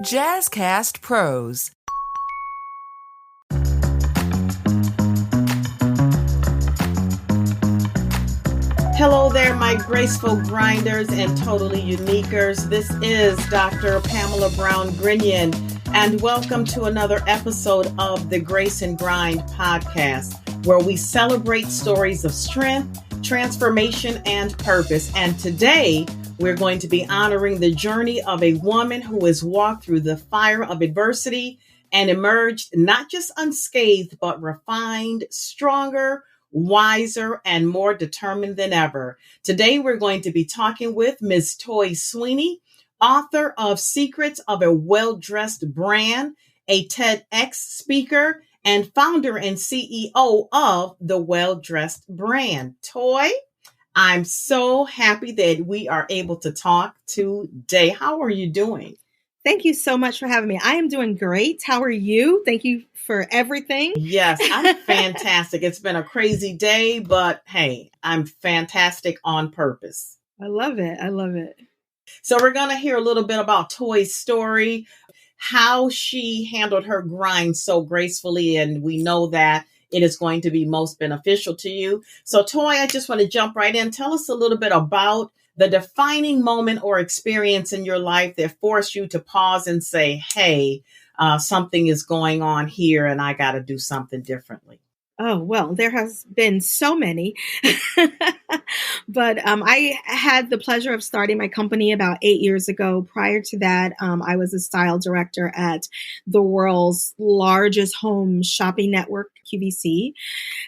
Jazzcast Pros. Hello there, my graceful grinders and totally uniquers. This is Dr. Pamela Brown Grinion, and welcome to another episode of the Grace and Grind podcast, where we celebrate stories of strength, transformation, and purpose. And today, we're going to be honoring the journey of a woman who has walked through the fire of adversity and emerged not just unscathed, but refined, stronger, wiser, and more determined than ever. Today, we're going to be talking with Ms. Toi Sweeney, author of Secrets of a Well-Dressed Brand, a TEDx speaker, and founder and CEO of the Well-Dressed Brand. Toi, I'm so happy that we are able to talk today. How are you doing? Thank you so much for having me. I am doing great. How are you? Thank you for everything. Yes, I'm fantastic. It's been a crazy day, but hey, I'm fantastic on purpose. I love it. I love it. So we're going to hear a little bit about Toi's story, how she handled her grind so gracefully, and we know that it is going to be most beneficial to you. So Toi, I just want to jump right in. Tell us a little bit about the defining moment or experience in your life that forced you to pause and say, hey, something is going on here and I got to do something differently. Oh, well, there has been so many, but I had the pleasure of starting my company about 8 years ago. Prior to that, I was a style director at the world's largest home shopping network, QVC.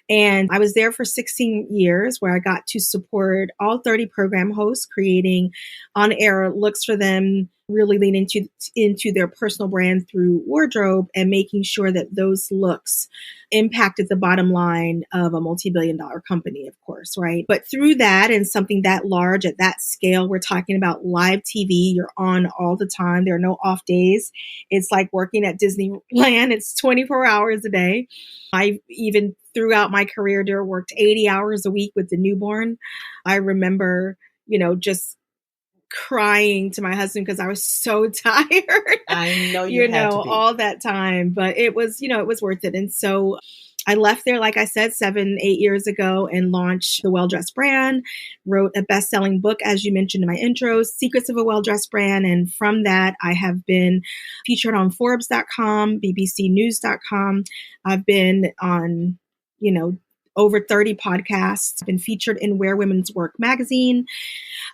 And I was there for 16 years where I got to support all 30 program hosts, creating on-air looks for them, really lean into their personal brand through wardrobe and making sure that those looks impacted the bottom line of a multi-billion-dollar company, of course, right? But through that and something that large at that scale, we're talking about live TV. You're on all the time. There are no off days. It's like working at Disneyland. It's 24 hours a day. I even throughout my career there worked 80 hours a week with the newborn. I remember, just crying to my husband because I was so tired. I know you had to be. All that time, but it was worth it. And so I left there, like I said, 7-8 years ago and launched the Well-Dressed Brand, wrote a best-selling book, as you mentioned in my intro, Secrets of a Well-Dressed Brand. And from that, I have been featured on Forbes.com, BBCnews.com. I've been on, over 30 podcasts. I've been featured in Wear Women's Work magazine.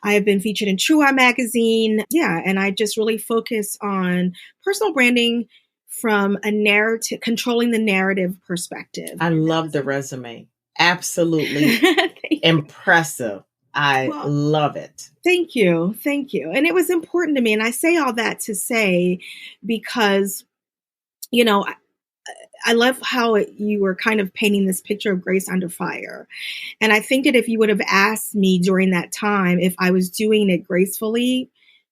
I have been featured in True Eye magazine. Yeah, and I just really focus on personal branding from a narrative, controlling the narrative perspective. I love the resume. Absolutely impressive. I love it. Thank you. Thank you. And it was important to me. And I say all that to say, because, I love how you were kind of painting this picture of grace under fire. And I think that if you would have asked me during that time if I was doing it gracefully,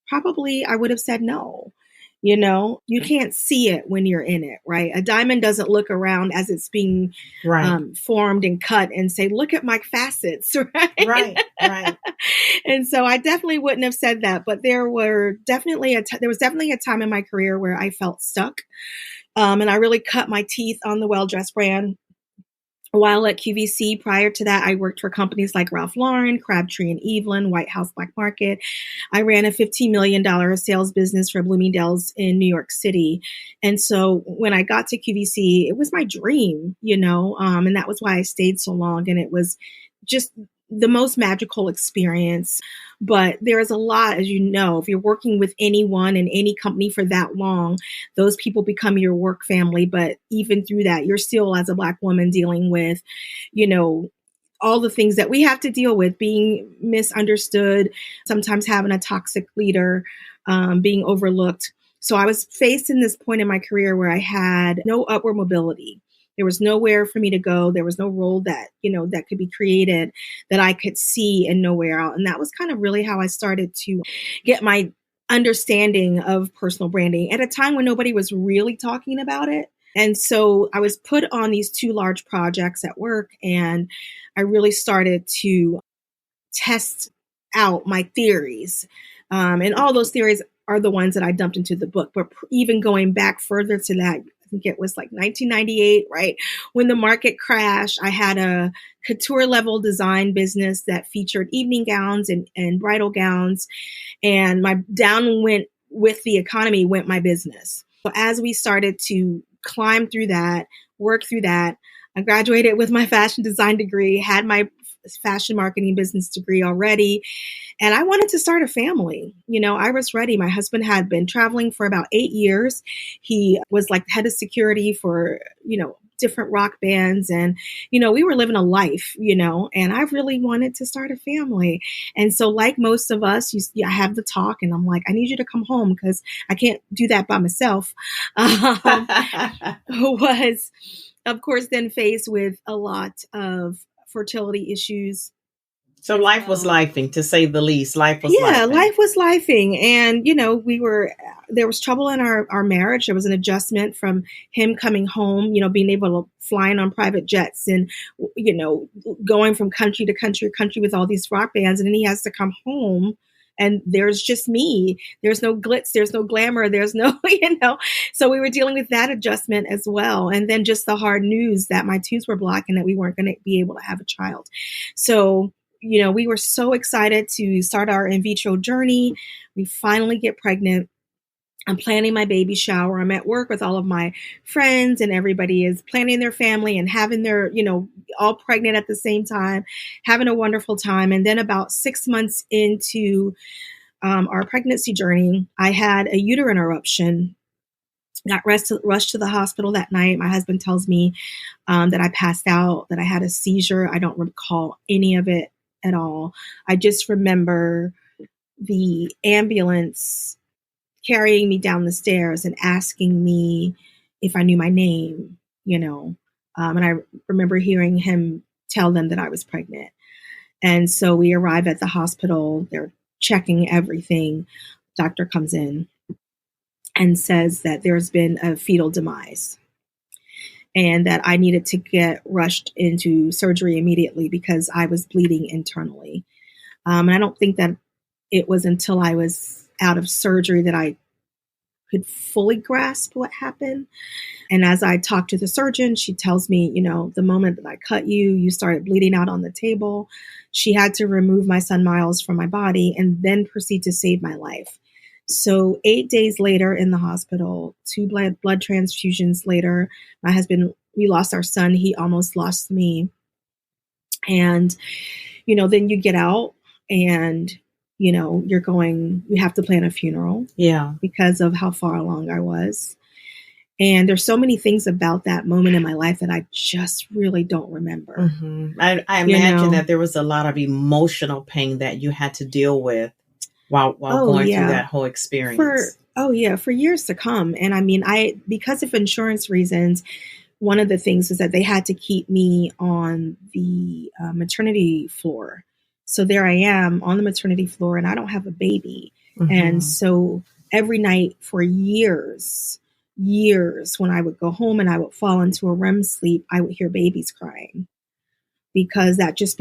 probably I would have said no. You can't see it when you're in it, right? A diamond doesn't look around as it's being formed and cut and say, look at my facets, right? Right. And so I definitely wouldn't have said that, but there was definitely a time in my career where I felt stuck. And I really cut my teeth on the Well-Dressed Brand while at QVC. Prior to that, I worked for companies like Ralph Lauren, Crabtree and Evelyn, White House Black Market. I ran a $15 million sales business for Bloomingdale's in New York City. And so when I got to QVC, it was my dream, and that was why I stayed so long. And it was just the most magical experience. But there is a lot, as you know, if you're working with anyone in any company for that long, those people become your work family. But even through that, you're still, as a Black woman, dealing with, all the things that we have to deal with, being misunderstood, sometimes having a toxic leader, being overlooked. So I was faced in this point in my career where I had no upward mobility. There was nowhere for me to go. There was no role that, that could be created that I could see and nowhere out. And that was kind of really how I started to get my understanding of personal branding at a time when nobody was really talking about it. And so I was put on these 2 large projects at work, and I really started to test out my theories. And all those theories are the ones that I dumped into the book. But even going back further to that, I think it was like 1998, right? When the market crashed, I had a couture level design business that featured evening gowns and bridal gowns. And my down went with the economy went my business. So as we started to climb through that, work through that, I graduated with my fashion design degree, had my fashion marketing business degree already. And I wanted to start a family. I was ready. My husband had been traveling for about 8 years. He was like head of security for, different rock bands. And, we were living a life, and I really wanted to start a family. And so like most of us, I have the talk and I'm like, I need you to come home because I can't do that by myself. Was, of course, then faced with a lot of fertility issues. So life was lifing, to say the least. Life was lifing. Life was lifing. And, there was trouble in our marriage. There was an adjustment from him coming home, being able to flying on private jets and, going from country to country with all these rock bands. And then he has to come home and there's just me. There's no glitz. There's no glamour. There's no, so we were dealing with that adjustment as well. And then just the hard news that my tubes were blocked and that we weren't going to be able to have a child. So, we were so excited to start our in vitro journey. We finally get pregnant. I'm planning my baby shower. I'm at work with all of my friends and everybody is planning their family and having their, all pregnant at the same time, having a wonderful time. And then about 6 months into our pregnancy journey, I had a uterine eruption. Got rushed to the hospital that night. My husband tells me that I passed out, that I had a seizure. I don't recall any of it at all. I just remember the ambulance carrying me down the stairs and asking me if I knew my name, and I remember hearing him tell them that I was pregnant. And so we arrive at the hospital. They're checking everything. Doctor comes in and says that there's been a fetal demise and that I needed to get rushed into surgery immediately because I was bleeding internally. And I don't think that it was until I was out of surgery that I could fully grasp what happened. And as I talked to the surgeon, she tells me, the moment that I cut you, you started bleeding out on the table. She had to remove my son Miles from my body and then proceed to save my life. So 8 days later in the hospital, 2 blood transfusions later, my husband, we lost our son. He almost lost me. And, then you get out and, you have to plan a funeral. Yeah. Because of how far along I was. And there's so many things about that moment in my life that I just really don't remember. Mm-hmm. I imagine that there was a lot of emotional pain that you had to deal with while going through that whole experience. For years to come. And I mean, because of insurance reasons, one of the things was that they had to keep me on the maternity floor. So there I am on the maternity floor and I don't have a baby. Mm-hmm. And so every night for years, when I would go home and I would fall into a REM sleep, I would hear babies crying because that just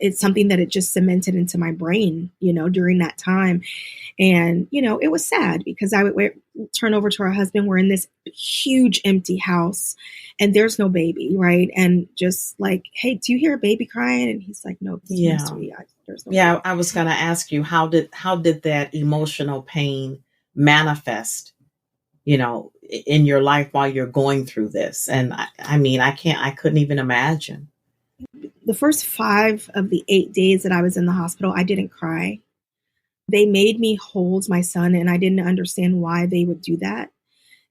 it's something that it just cemented into my brain, during that time. And, it was sad because I would turn over to our husband. We're in this huge empty house and there's no baby. Right. And just like, hey, do you hear a baby crying? And he's like, no. Yeah. There's no baby. I was going to ask you, how did that emotional pain manifest, in your life while you're going through this? And I couldn't even imagine. The first 5 of the 8 days that I was in the hospital, I didn't cry. They made me hold my son and I didn't understand why they would do that.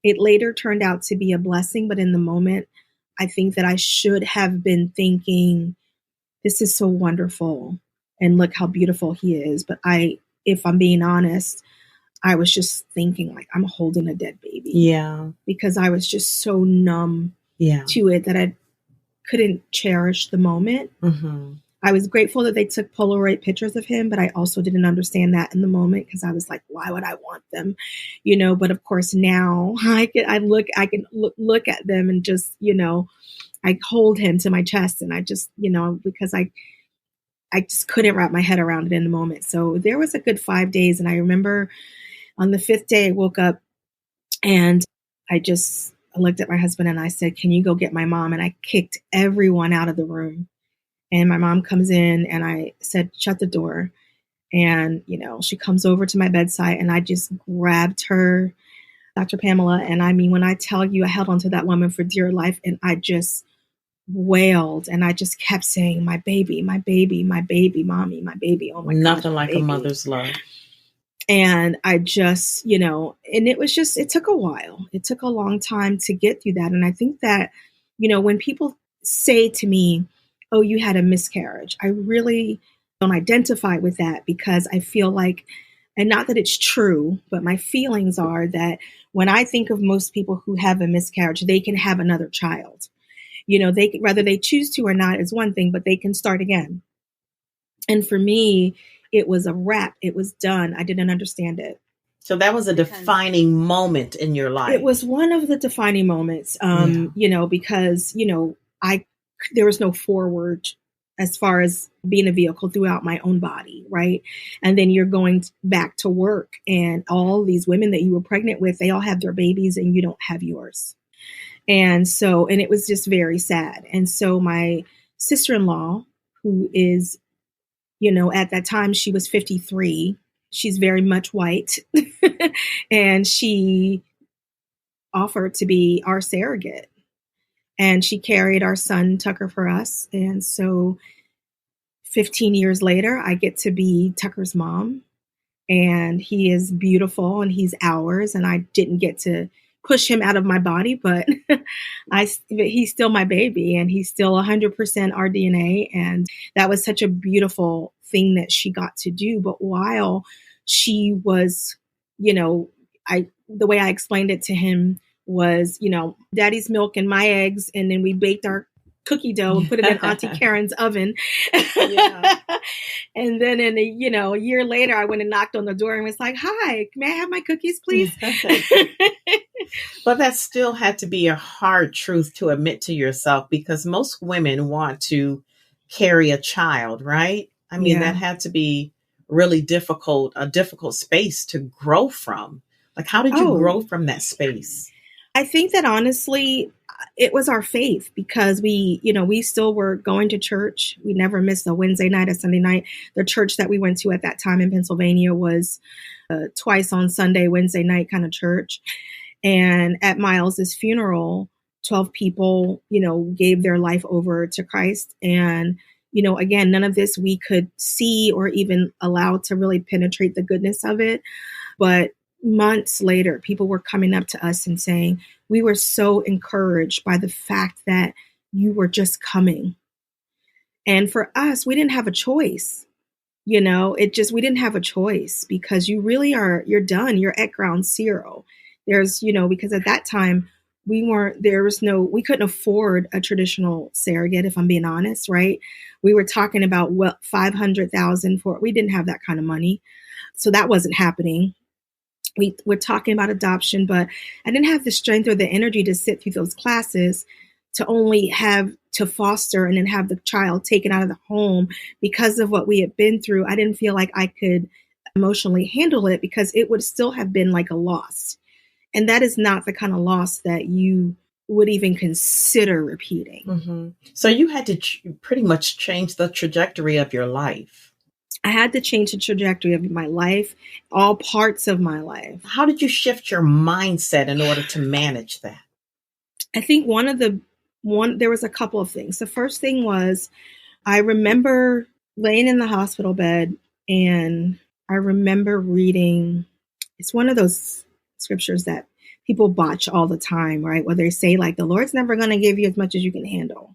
It later turned out to be a blessing, but in the moment, I think that I should have been thinking, this is so wonderful and look how beautiful he is. But if I'm being honest, I was just thinking like I'm holding a dead baby. Yeah. Because I was just so numb to it that I couldn't cherish the moment. Mm-hmm. I was grateful that they took Polaroid pictures of him, but I also didn't understand that in the moment because I was like, why would I want them? But of course now I can look at them and just, I hold him to my chest and I just, because I just couldn't wrap my head around it in the moment. So there was a good 5 days. And I remember, On the fifth day, I woke up and I looked at my husband and I said, can you go get my mom? And I kicked everyone out of the room. And my mom comes in and I said, shut the door. And, she comes over to my bedside and I just grabbed her, Dr. Pamela. And I mean, when I tell you, I held onto that woman for dear life and I just wailed and I just kept saying, my baby, my baby, my baby, mommy, my baby. Oh my God. Nothing like a mother's love. And I just, and it took a while. It took a long time to get through that. And I think that, when people say to me, oh, you had a miscarriage, I really don't identify with that because I feel like, and not that it's true, but my feelings are that when I think of most people who have a miscarriage, they can have another child. Whether they choose to or not is one thing, but they can start again. And for me, it was a wrap. It was done. I didn't understand it. So that was a defining moment in your life. It was one of the defining moments, because, there was no forward as far as being a vehicle throughout my own body. Right. And then you're going back to work and all these women that you were pregnant with, they all have their babies and you don't have yours. And it was just very sad. And so my sister-in-law, who is, at that time she was 53, she's very much white, and she offered to be our surrogate. And she carried our son Tucker for us. And so 15 years later, I get to be Tucker's mom. And he is beautiful and he's ours. And I didn't get to push him out of my body, but he's still my baby and he's still 100% our DNA. And that was such a beautiful thing that she got to do. But while she was, the way I explained it to him was, daddy's milk and my eggs. And then we baked our cookie dough and put it in Auntie Karen's oven. Yeah. And then a year later, I went and knocked on the door and was like, hi, may I have my cookies, please? But that still had to be a hard truth to admit to yourself because most women want to carry a child, right? I mean, that had to be really difficult, a difficult space to grow from. Like, how did you grow from that space? I think that honestly, it was our faith because we still were going to church. We never missed a Wednesday night, a Sunday night. The church that we went to at that time in Pennsylvania was twice on Sunday, Wednesday night kind of church. And at Miles's funeral, 12 people, gave their life over to Christ. And, again, none of this we could see or even allow to really penetrate the goodness of it. But months later, people were coming up to us and saying, we were so encouraged by the fact that you were just coming. And for us, we didn't have a choice. We didn't have a choice because you really you're done. You're at ground zero. There's, because at that time we couldn't afford a traditional surrogate, if I'm being honest, right? We were talking about $500,000 we didn't have that kind of money. So that wasn't happening. We're talking about adoption, but I didn't have the strength or the energy to sit through those classes to only have to foster and then have the child taken out of the home because of what we had been through. I didn't feel like I could emotionally handle it because it would still have been like a loss. And that is not the kind of loss that you would even consider repeating. Mm-hmm. So you had to pretty much change the trajectory of your life. I had to change the trajectory of my life, all parts of my life. How did you shift your mindset in order to manage that? I think there was a couple of things. The first thing was I remember laying in the hospital bed and I remember reading, it's one of those scriptures that people botch all the time, right? Where they say like, the Lord's never going to give you as much as you can handle.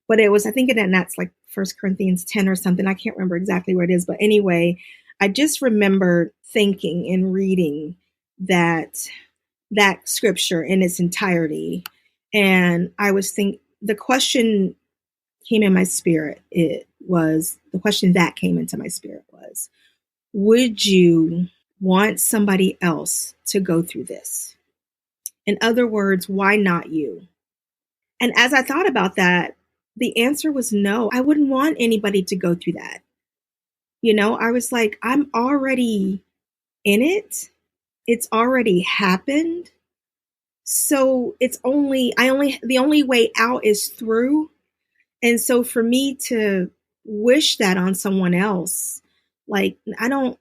But it was, I think that's like 1 Corinthians 10 or something. I can't remember exactly where it is. But anyway, I just remember thinking and reading that scripture in its entirety. And I was the question came in my spirit. The question that came into my spirit was, would you want somebody else to go through this? In other words, why not you? And as I thought about that, the answer was no. I wouldn't want anybody to go through that. I was like, I'm already in it. it's already happened. So the only way out is through. And so for me to wish that on someone else, like, I don't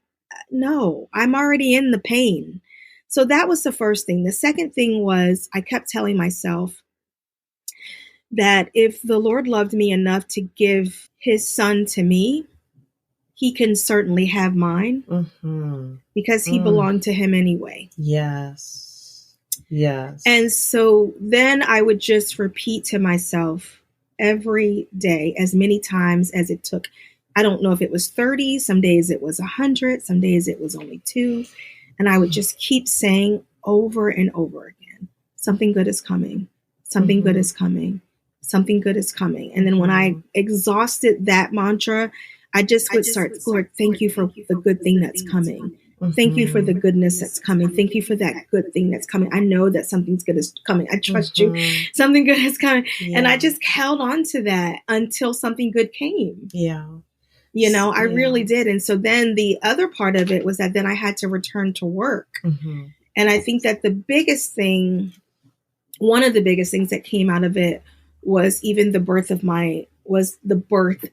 know, I'm already in the pain. So that was the first thing. The second thing was I kept telling myself that if the Lord loved me enough to give his son to me, he can certainly have mine because he belonged to him anyway. Yes. Yes. And so then I would just repeat to myself every day, as many times as it took. I don't know if it was 30, some days it was 100, some days it was only 2. And I would just keep saying over and over again, something good is coming, something good is coming, something good is coming. And then when I exhausted that mantra, I just would start, Lord, thank you for the good thing that's coming. Thank you for the goodness that's coming. Thank you for that good thing that's coming. I know that something's good is coming. I trust you. Something good is coming. Yeah. And I just held on to that until something good came. Yeah. You know, I really did. And so then the other part of it was that then I had to return to work. And I think that one of the biggest things that came out of it was even the birth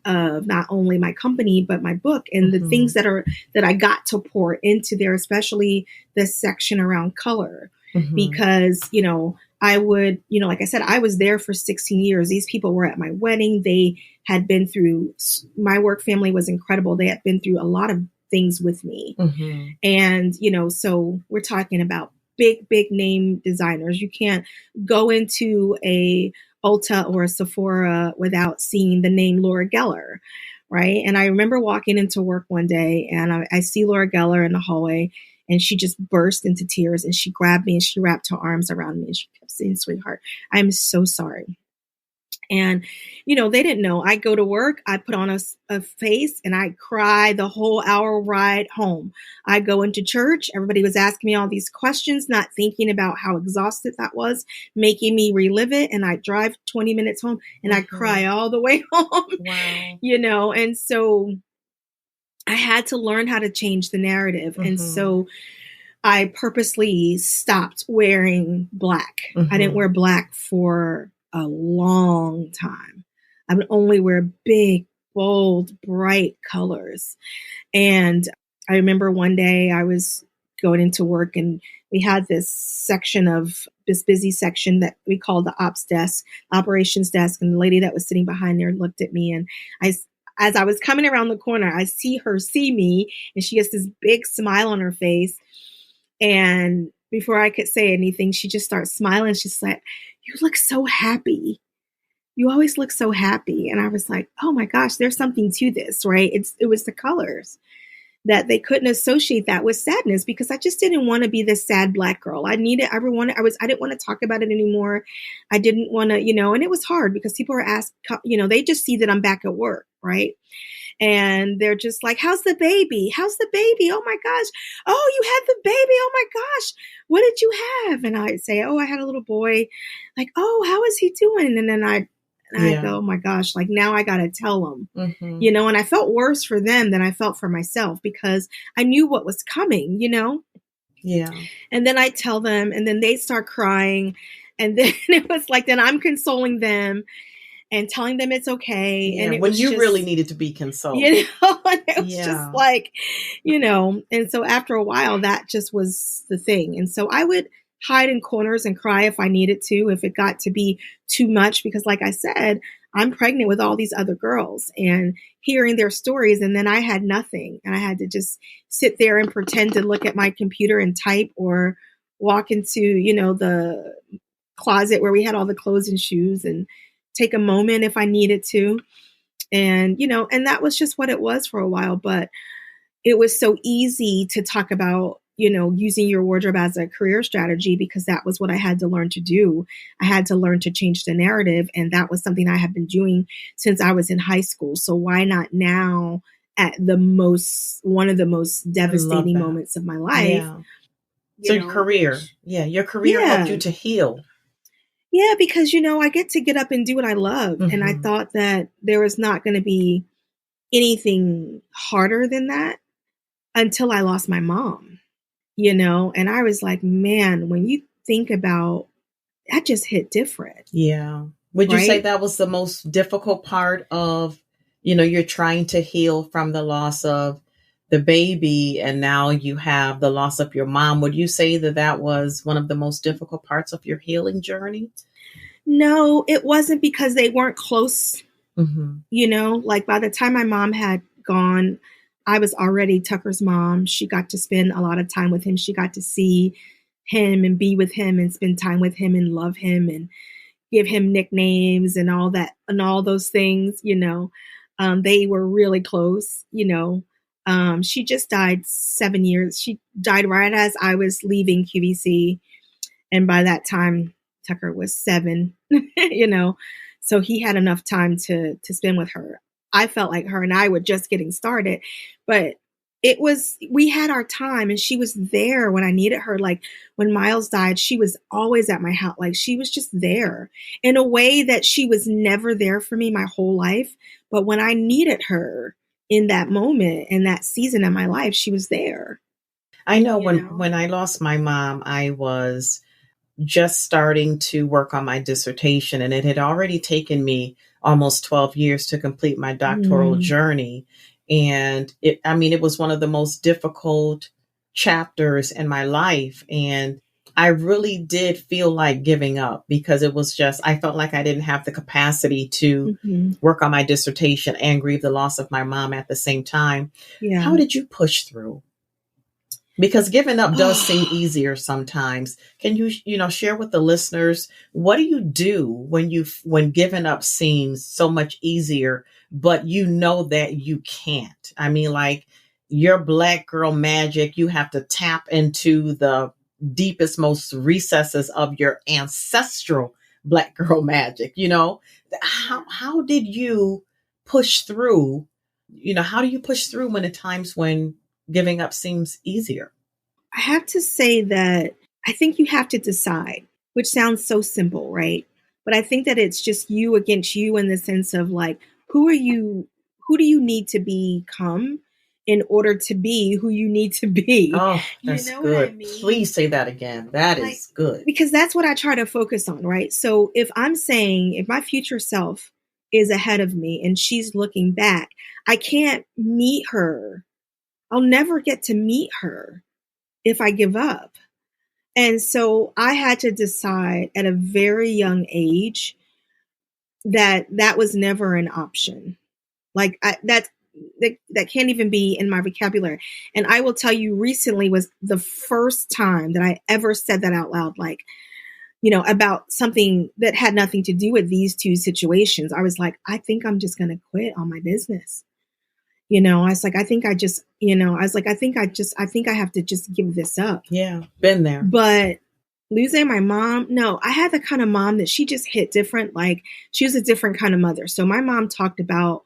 of not only my company, but my book and the things that I got to pour into there, especially the section around color, because, you know, I would, you know, like I said, I was there for 16 years. These people were at my wedding. They had been through, my work family was incredible. They had been through a lot of things with me. And, you know, so we're talking about big name designers. You can't go into a Ulta or a Sephora without seeing the name Laura Geller, right? And I remember walking into work one day and I see Laura Geller in the hallway and she just burst into tears and she grabbed me and she wrapped her arms around me and she kept saying, sweetheart, I'm so sorry. And, you know, they didn't know. I go to work, I put on a face and I cry the whole hour ride home. I go into church. Everybody was asking me all these questions, not thinking about how exhausted that was, making me relive it. And I drive 20 minutes home and I cry all the way home, you know? And so I had to learn how to change the narrative. And so I purposely stopped wearing black. I didn't wear black for a long time. I would only wear big, bold, bright colors. And I remember one day I was going into work and we had this busy section that we called the ops desk, operations desk. And the lady that was sitting behind there looked at me and as I was coming around the corner, I see her see me and she has this big smile on her face. And before I could say anything, she just starts smiling. She's like, you look so happy. You always look so happy. And I was like, oh my gosh, there's something to this, right? It was the colors that they couldn't associate that with sadness because I just didn't want to be this sad black girl. I didn't want to talk about it anymore. I didn't want to, you know, and it was hard because people are asked, you know, they just see that I'm back at work, right? And they're just like, how's the baby? How's the baby? Oh my gosh. Oh, you had the baby. Oh my gosh. What did you have? And I'd say, oh, I had a little boy. Like, oh, how is he doing? And then I'd go, oh my gosh, like now I got to tell them, you know, and I felt worse for them than I felt for myself because I knew what was coming, you know? Yeah. And then I tell them and then they start crying. And then it was like, then I'm consoling them and telling them it's okay. Yeah, and it when was you just, really needed to be consoled. You know, and it was just like, you know, and so after a while, that just was the thing. And so I would hide in corners and cry if I needed to, if it got to be too much, because like I said, I'm pregnant with all these other girls and hearing their stories. And then I had nothing and I had to just sit there and pretend to look at my computer and type or walk into, you know, the closet where we had all the clothes and shoes and take a moment if I needed to. And, you know, and that was just what it was for a while. But it was so easy to talk about, you know, using your wardrobe as a career strategy because that was what I had to learn to do. I had to learn to change the narrative. And that was something I have been doing since I was in high school. So why not now at one of the most devastating moments of my life? Yeah. So your career. Yeah. Your career helped you to heal. Yeah, because, you know, I get to get up and do what I love. And I thought that there was not going to be anything harder than that until I lost my mom. and I was like, man, when you think about that, just hit different. Yeah. Would you say Right? that was the most difficult part of, you're trying to heal from the loss of the baby and now you have the loss of your mom? Would you say that that was one of the most difficult parts of your healing journey? No, it wasn't, because they weren't close. Mm-hmm. Like by the time my mom had gone, I was already Tucker's mom. She got to spend a lot of time with him. She got to see him and be with him and spend time with him and love him and give him nicknames and all that and all those things. They were really close. She just died 7 years. She died right as I was leaving QVC. And by that time, Tucker was 7, so he had enough time to spend with her. I felt like her and I were just getting started, but we had our time, and she was there when I needed her. Like when Miles died, she was always at my house. Like she was just there in a way that she was never there for me my whole life. But when I needed her in that moment and that season of my life, she was there. I know when I lost my mom, I was just starting to work on my dissertation, and it had already taken me almost 12 years to complete my doctoral journey. And it was one of the most difficult chapters in my life. And I really did feel like giving up, because I felt like I didn't have the capacity to work on my dissertation and grieve the loss of my mom at the same time. Yeah. How did you push through? Because giving up does seem easier sometimes. Can you, share with the listeners, what do you do when giving up seems so much easier, but you know that you can't? I mean, like your Black girl magic, you have to tap into the deepest, most recesses of your ancestral Black girl magic. How did you push through? How do you push through when at times when giving up seems easier? I have to say that I think you have to decide, which sounds so simple, right? But I think that it's just you against you, in the sense of like, who do you need to become in order to be who you need to be? Oh, that's good. What I mean? Please say that again. That is good. Because that's what I try to focus on, right? So if my future self is ahead of me and she's looking back, I can't meet her. I'll never get to meet her if I give up. And so I had to decide at a very young age that was never an option. Like that can't even be in my vocabulary. And I will tell you, recently was the first time that I ever said that out loud, like, about something that had nothing to do with these two situations. I was like, I think I'm just going to quit on my business. I was like, I think I have to just give this up. Yeah, been there. But losing my mom, no, I had the kind of mom that she just hit different. Like she was a different kind of mother. So my mom talked about,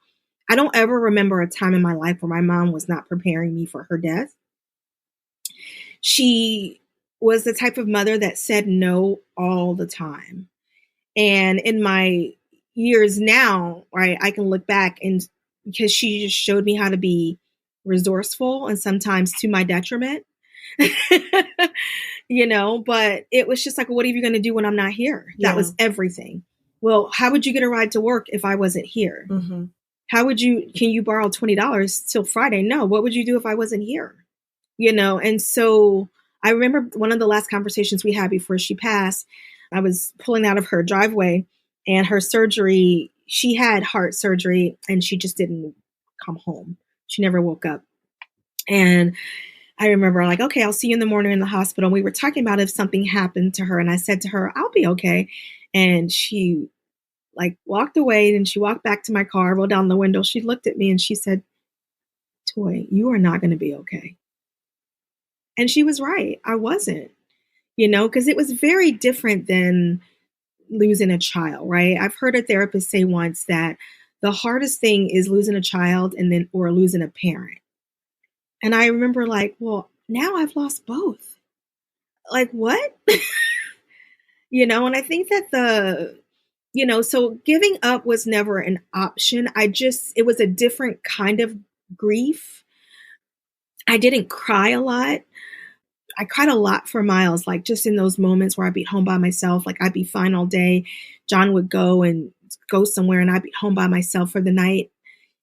I don't ever remember a time in my life where my mom was not preparing me for her death. She was the type of mother that said no all the time. And in my years now, right, I can look back, and because she just showed me how to be resourceful, and sometimes to my detriment, but it was just like, what are you going to do when I'm not here? Yeah. That was everything. Well, how would you get a ride to work if I wasn't here? Mm-hmm. Can you borrow $20 till Friday? No. What would you do if I wasn't here? And so I remember one of the last conversations we had before she passed, I was pulling out of her driveway, and her surgery, she had heart surgery, and she just didn't come home. She never woke up. And I remember like, okay, I'll see you in the morning in the hospital. We were talking about if something happened to her. And I said to her, I'll be okay. And she like walked away, and she walked back to my car, rolled down the window. She looked at me and she said, Toi, you are not going to be okay. And she was right. I wasn't, because it was very different than losing a child, right? I've heard a therapist say once that the hardest thing is losing a child or losing a parent. And I remember like, well, now I've lost both. Like what? And I think that so giving up was never an option. It was a different kind of grief. I didn't cry a lot. I cried a lot for Miles, like just in those moments where I'd be home by myself, like I'd be fine all day. John would go somewhere and I'd be home by myself for the night.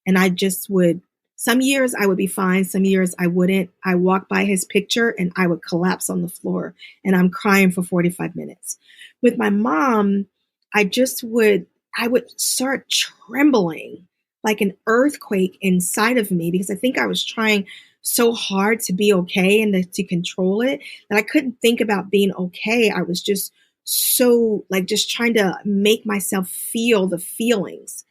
And I just would, some years I would be fine. Some years I wouldn't. I walked by his picture and I would collapse on the floor and I'm crying for 45 minutes. With my mom, I would start trembling like an earthquake inside of me because I think I was trying so hard to be okay and to control it that I couldn't think about being okay. I was just so like just trying to make myself feel the feelings.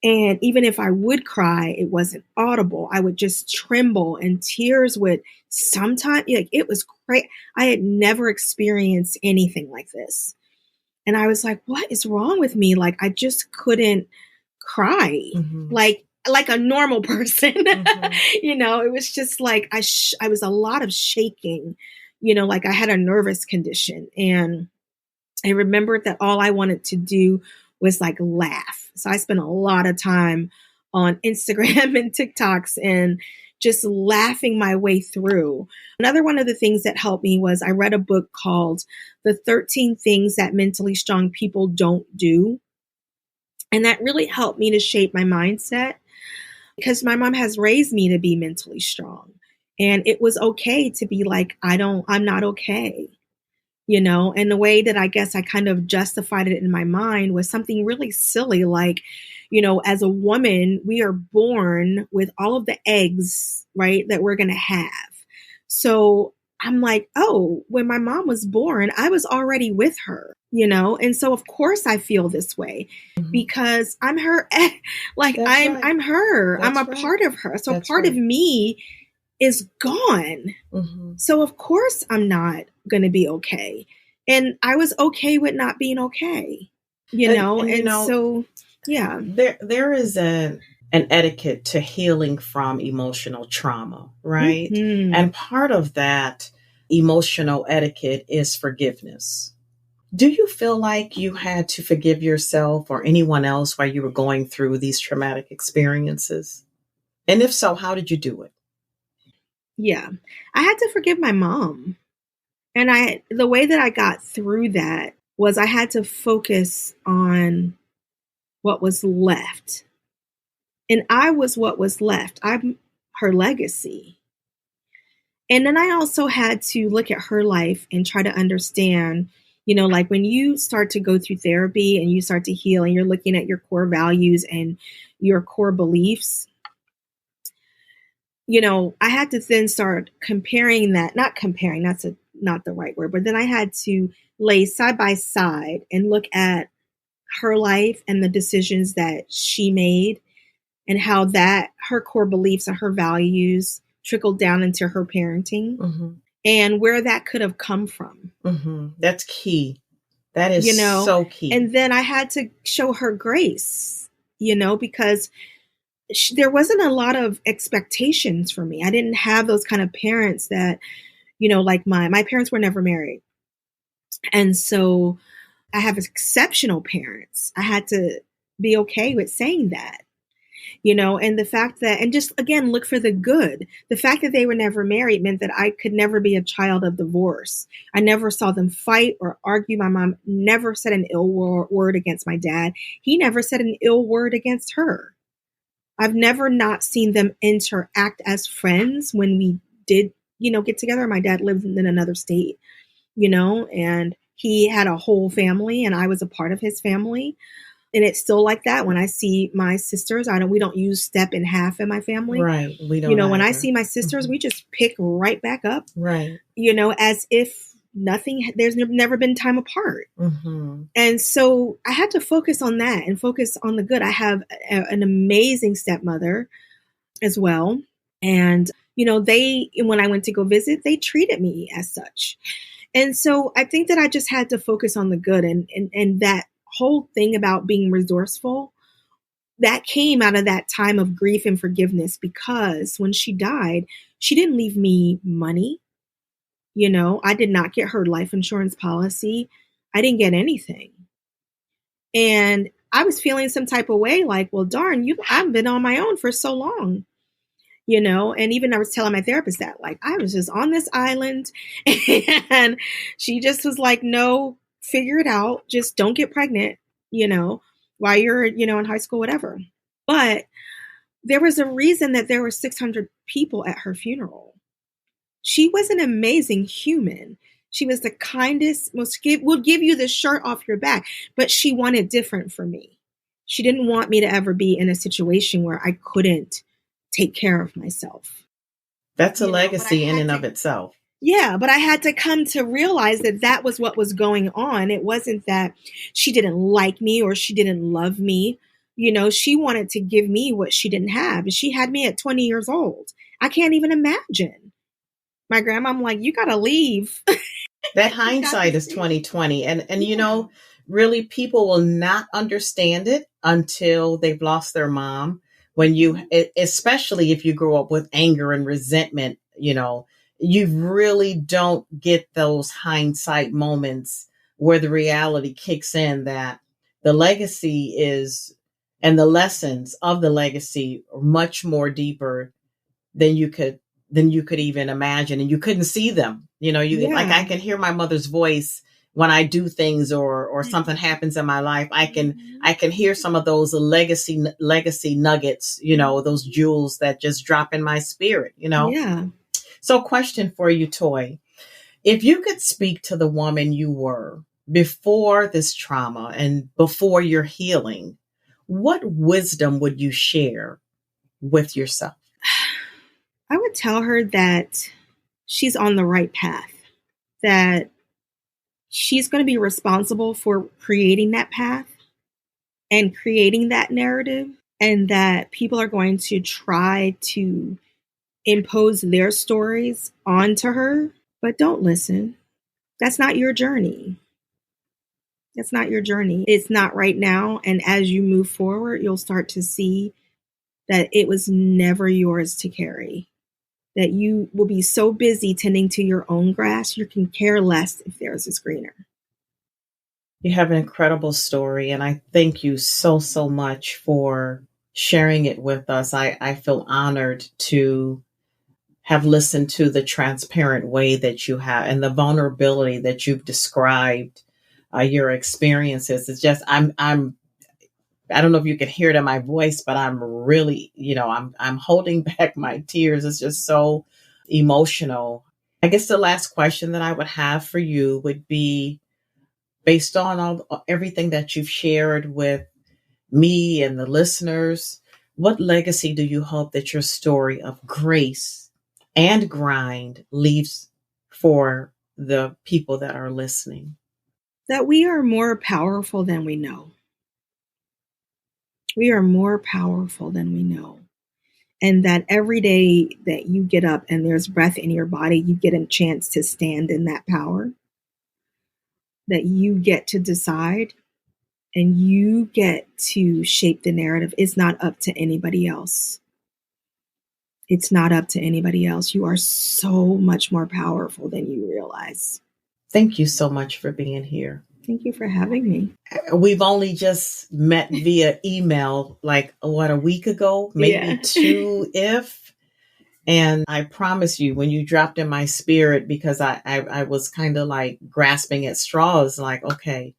And even if I would cry, it wasn't audible. I would just tremble and tears would sometimes, like it was great. I had never experienced anything like this. And I was like, what is wrong with me? Like, I just couldn't cry like a normal person. It was just like, I was a lot of shaking, like I had a nervous condition. And I remembered that all I wanted to do was like laugh. So I spent a lot of time on Instagram and TikToks and just laughing my way through. Another one of the things that helped me was I read a book called The 13 Things That Mentally Strong People Don't Do. And that really helped me to shape my mindset because my mom has raised me to be mentally strong. And it was okay to be like, I'm not okay. And the way that I guess I kind of justified it in my mind was something really silly. Like, as a woman, we are born with all of the eggs, right, that we're going to have. So I'm like, oh, when my mom was born, I was already with her, and so of course I feel this way because I'm her, like I'm her, I'm a part of her. So part of me is gone. So of course I'm not going to be okay. And I was okay with not being okay, so, yeah. There is an etiquette to healing from emotional trauma, right? And part of that emotional etiquette is forgiveness. Do you feel like you had to forgive yourself or anyone else while you were going through these traumatic experiences? And if so, how did you do it? Yeah, I had to forgive my mom. And the way that I got through that was I had to focus on what was left. And I was what was left. I'm her legacy. And then I also had to look at her life and try to understand, like when you start to go through therapy and you start to heal and you're looking at your core values and your core beliefs, I had to then start comparing that, not comparing, that's not the right word, but then I had to lay side by side and look at her life and the decisions that she made and how that her core beliefs and her values trickled down into her parenting and where that could have come from. That's key. That is so key. And then I had to show her grace, because there wasn't a lot of expectations for me. I didn't have those kind of parents that, like my parents were never married. And so I have exceptional parents. I had to be okay with saying that, and the fact that, and just again, look for the good. The fact that they were never married meant that I could never be a child of divorce. I never saw them fight or argue. My mom never said an ill word against my dad. He never said an ill word against her. I've never not seen them interact as friends when we did, get together. My dad lived in another state, and he had a whole family and I was a part of his family. And it's still like that. When I see my sisters, we don't use step and half in my family. Right. We don't. When I see my sisters, we just pick right back up. Right. As if there's never been time apart. And so I had to focus on that and focus on the good. I have an amazing stepmother as well. And, when I went to go visit, they treated me as such. And so I think that I just had to focus on the good and that whole thing about being resourceful, that came out of that time of grief and forgiveness, because when she died, she didn't leave me money. I did not get her life insurance policy. I didn't get anything. And I was feeling some type of way like, well, darn, I've been on my own for so long. And even I was telling my therapist that, like, I was just on this island and she just was like, no, figure it out. Just don't get pregnant, while you're, in high school, whatever. But there was a reason that there were 600 people at her funeral. She was an amazing human. She was the kindest, will give you the shirt off your back, but she wanted different for me. She didn't want me to ever be in a situation where I couldn't take care of myself. That's a legacy in and of itself. Yeah, but I had to come to realize that that was what was going on. It wasn't that she didn't like me or she didn't love me. She wanted to give me what she didn't have. And she had me at 20 years old. I can't even imagine. My grandma, I'm like, you got to leave. That hindsight is 2020. And really people will not understand it until they've lost their mom. Especially if you grow up with anger and resentment, you really don't get those hindsight moments where the reality kicks in that the legacy is, and the lessons of the legacy are much more deeper than you could even imagine. And you couldn't see them. Like I can hear my mother's voice when I do things or something happens in my life. I can hear some of those legacy nuggets, those jewels that just drop in my spirit, Yeah. So question for you, Toi. If you could speak to the woman you were before this trauma and before your healing, what wisdom would you share with yourself? I would tell her that she's on the right path, that she's going to be responsible for creating that path and creating that narrative, and that people are going to try to impose their stories onto her, but don't listen. That's not your journey. That's not your journey. It's not right now. And as you move forward, you'll start to see that it was never yours to carry. That you will be so busy tending to your own grass, you can care less if theirs is greener. You have an incredible story, and I thank you so, so much for sharing it with us. I feel honored to have listened to the transparent way that you have and the vulnerability that you've described your experiences. It's just, I don't know if you can hear it in my voice, but I'm really, I'm holding back my tears. It's just so emotional. I guess the last question that I would have for you would be, based on everything that you've shared with me and the listeners, what legacy do you hope that your story of grace and grind leaves for the people that are listening? That we are more powerful than we know. We are more powerful than we know. And that every day that you get up and there's breath in your body, you get a chance to stand in that power. That you get to decide and you get to shape the narrative. It's not up to anybody else. It's not up to anybody else. You are so much more powerful than you realize. Thank you so much for being here. Thank you for having me. We've only just met via email, like a week ago, maybe two, if. And I promise you, when you dropped in my spirit, because I was kind of like grasping at straws, like, okay.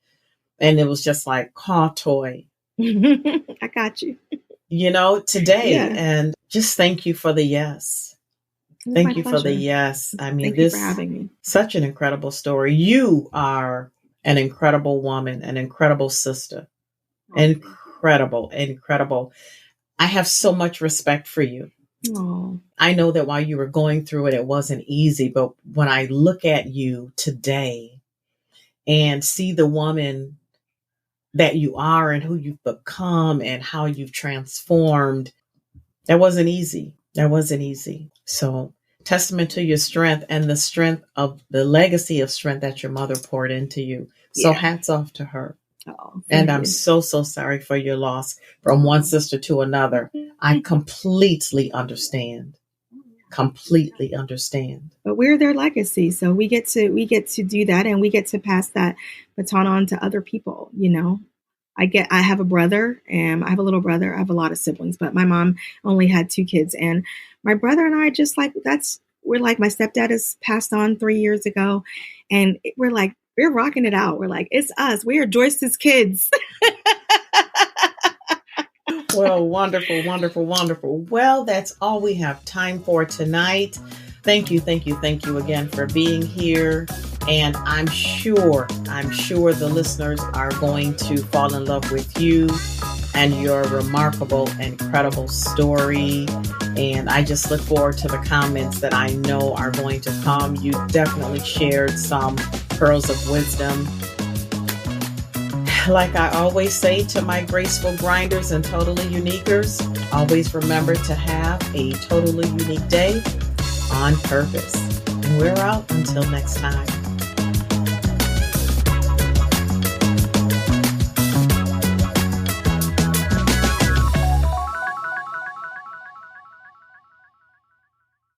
And it was just like, call Toi. I got you. Today. Yeah. And just thank you for the yes. Thank you for the yes. I mean, thank you for having me. Such an incredible story. You are an incredible woman, an incredible sister. Incredible. I have so much respect for you. Oh. I know that while you were going through it, it wasn't easy. But when I look at you today and see the woman that you are and who you've become and how you've transformed, that wasn't easy. So testament to your strength and the strength of the legacy of strength that your mother poured into you. So hats off to her. Oh, and I'm so sorry for your loss from one sister to another. I completely understand. But we're their legacy. So we get to do that, and we get to pass that baton on to other people. I have a brother, and I have a little brother. I have a lot of siblings, but my mom only had 2 kids, and my brother and I just like, we're like, my stepdad has passed on 3 years ago, and we're rocking it out. We're like, it's us. We are Joyce's kids. Well, wonderful, wonderful, wonderful. Well, that's all we have time for tonight. Thank you again for being here. And I'm sure the listeners are going to fall in love with you and your remarkable, incredible story. And I just look forward to the comments that I know are going to come. You definitely shared some pearls of wisdom. Like I always say to my graceful grinders and totally uniquers, always remember to have a totally unique day on purpose. And we're out until next time.